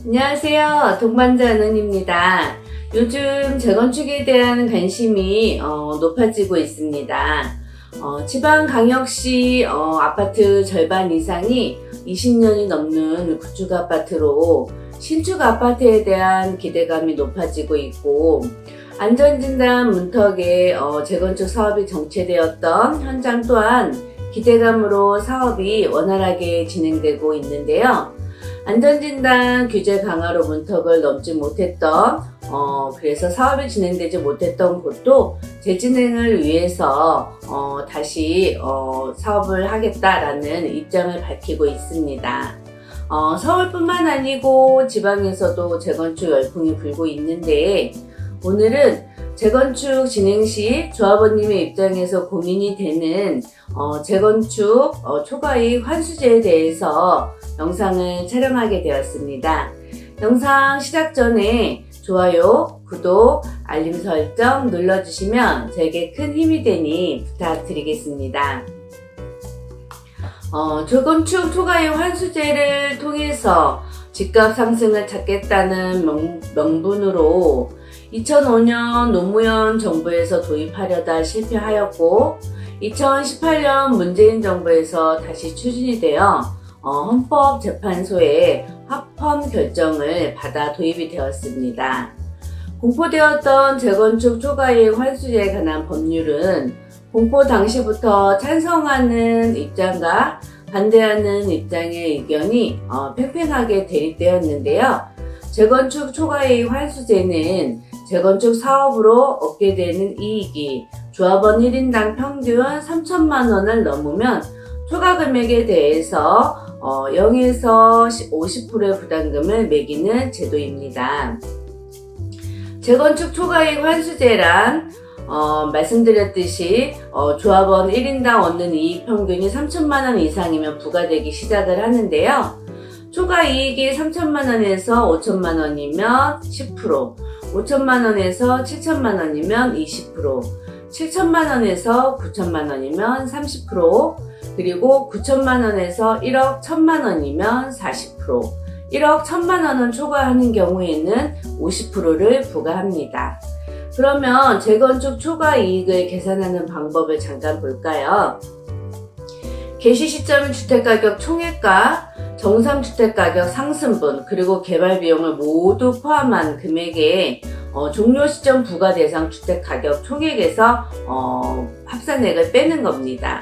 안녕하세요. 동반자 은은입니다. 요즘 재건축에 대한 관심이 높아지고 있습니다. 지방광역시 아파트 절반 이상이 20년이 넘는 구축 아파트로 신축 아파트에 대한 기대감이 높아지고 있고, 안전진단 문턱에 재건축 사업이 정체되었던 현장 또한 기대감으로 사업이 원활하게 진행되고 있는데요. 안전진단 규제 강화로 문턱을 넘지 못했던 그래서 사업이 진행되지 못했던 곳도 재진행을 위해서 다시 사업을 하겠다라는 입장을 밝히고 있습니다. 서울뿐만 아니고 지방에서도 재건축 열풍이 불고 있는데, 오늘은 재건축 진행 시 조합원님의 입장에서 고민이 되는 재건축 초과이익 환수제에 대해서 영상을 촬영하게 되었습니다. 영상 시작 전에 좋아요, 구독, 알림 설정 눌러주시면 저에게 큰 힘이 되니 부탁드리겠습니다. 재건축 초과이익 환수제를 통해서 집값 상승을 찾겠다는 명분으로 2005년 노무현 정부에서 도입하려다 실패하였고, 2018년 문재인 정부에서 다시 추진이 되어 헌법재판소의 합헌 결정을 받아 도입이 되었습니다. 공포되었던 재건축 초과이익 환수제에 관한 법률은 공포 당시부터 찬성하는 입장과 반대하는 입장의 의견이 팽팽하게 대립되었는데요. 재건축 초과이익 환수제는 재건축 사업으로 얻게 되는 이익이 조합원 1인당 평균 3천만 원을 넘으면 초과 금액에 대해서 0에서 50%의 부담금을 매기는 제도입니다. 재건축 초과이익 환수제란 말씀드렸듯이 조합원 1인당 얻는 이익 평균이 3천만 원 이상이면 부과되기 시작을 하는데요. 초과 이익이 3천만 원에서 5천만 원이면 10%, 5천만 원에서 7천만 원이면 20%, 7천만 원에서 9천만 원이면 30%, 그리고 9천만 원에서 1억 1천만 원이면 40%, 1억 1천만 원을 초과하는 경우에는 50%를 부과합니다. 그러면 재건축 초과 이익을 계산하는 방법을 잠깐 볼까요? 개시 시점 주택가격 총액과 정상주택가격 상승분 그리고 개발비용을 모두 포함한 금액에 종료 시점 부과 대상 주택가격 총액에서 합산액을 빼는 겁니다.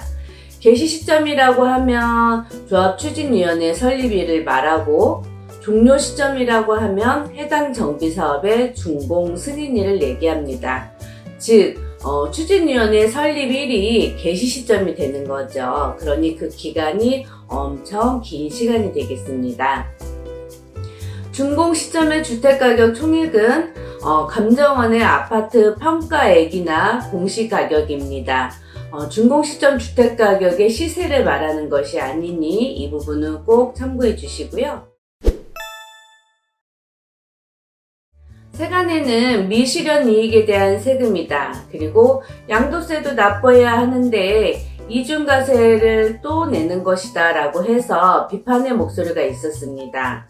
개시 시점이라고 하면 조합추진위원회 설립일을 말하고, 종료 시점이라고 하면 해당 정비사업의 준공 승인일을 얘기합니다. 즉 추진위원회 설립일이 개시 시점이 되는 거죠. 그러니 그 기간이 엄청 긴 시간이 되겠습니다. 준공 시점의 주택가격 총액은 감정원의 아파트 평가액이나 공시가격입니다. 준공 시점 주택가격의 시세를 말하는 것이 아니니 이 부분은 꼭 참고해 주시고요. 세간에는 미실현 이익에 대한 세금이다. 그리고 양도세도 납부해야 하는데 이중과세를 또 내는 것이다 라고 해서 비판의 목소리가 있었습니다.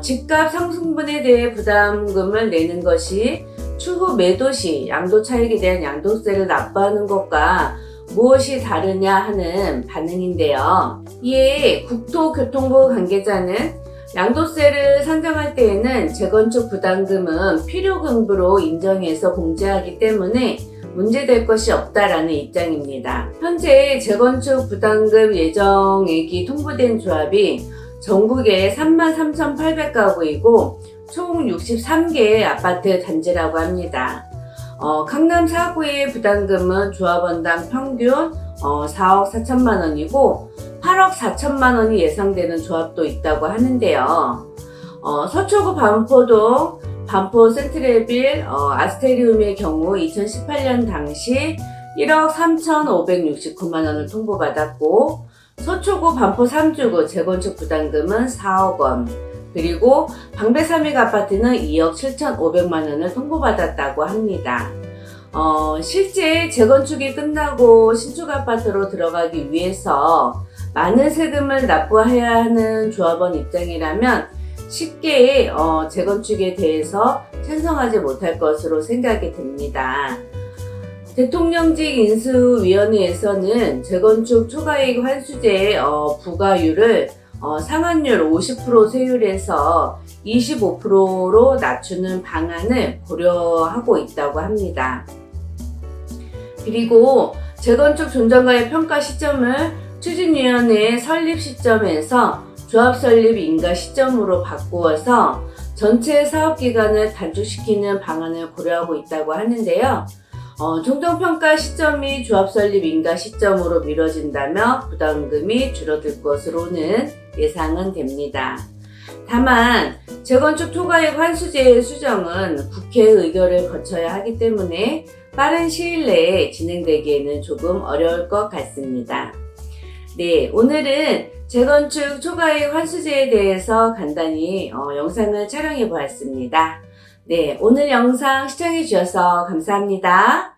집값 상승분에 대해 부담금을 내는 것이 추후 매도 시 양도 차익에 대한 양도세를 납부하는 것과 무엇이 다르냐 하는 반응인데요. 이에 국토교통부 관계자는 양도세를 산정할 때에는 재건축 부담금은 필요금부로 인정해서 공제하기 때문에 문제될 것이 없다라는 입장입니다. 현재 재건축 부담금 예정액이 통보된 조합이 전국에 33,800가구이고 총 63개의 아파트 단지라고 합니다. 강남 4구의 부담금은 조합원당 평균 4억 4천만 원이고 8억 4천만 원이 예상되는 조합도 있다고 하는데요. 서초구 반포동 반포 센트레빌 아스테리움의 경우 2018년 당시 1억 3,569만 원을 통보받았고, 서초구 반포 3주구 재건축 부담금은 4억 원, 그리고 방배 3익 아파트는 2억 7,500만 원을 통보받았다고 합니다. 실제 재건축이 끝나고 신축 아파트로 들어가기 위해서 많은 세금을 납부해야 하는 조합원 입장이라면 쉽게 재건축에 대해서 찬성하지 못할 것으로 생각이 됩니다. 대통령직 인수위원회에서는 재건축 초과이익 환수제 부과율을 상한율 50% 세율에서 25%로 낮추는 방안을 고려하고 있다고 합니다. 그리고 재건축 존정가의 평가 시점을 추진위원회 설립 시점에서 조합 설립 인가 시점으로 바꾸어서 전체 사업기간을 단축시키는 방안을 고려하고 있다고 하는데요. 종전평가 시점이 조합 설립 인가 시점으로 미뤄진다면 부담금이 줄어들 것으로는 예상은 됩니다. 다만 재건축 초과이익 환수제의 수정은 국회 의결을 거쳐야 하기 때문에 빠른 시일 내에 진행되기에는 조금 어려울 것 같습니다. 네, 오늘은 재건축 초과이익 환수제에 대해서 간단히 영상을 촬영해 보았습니다. 네, 오늘 영상 시청해 주셔서 감사합니다.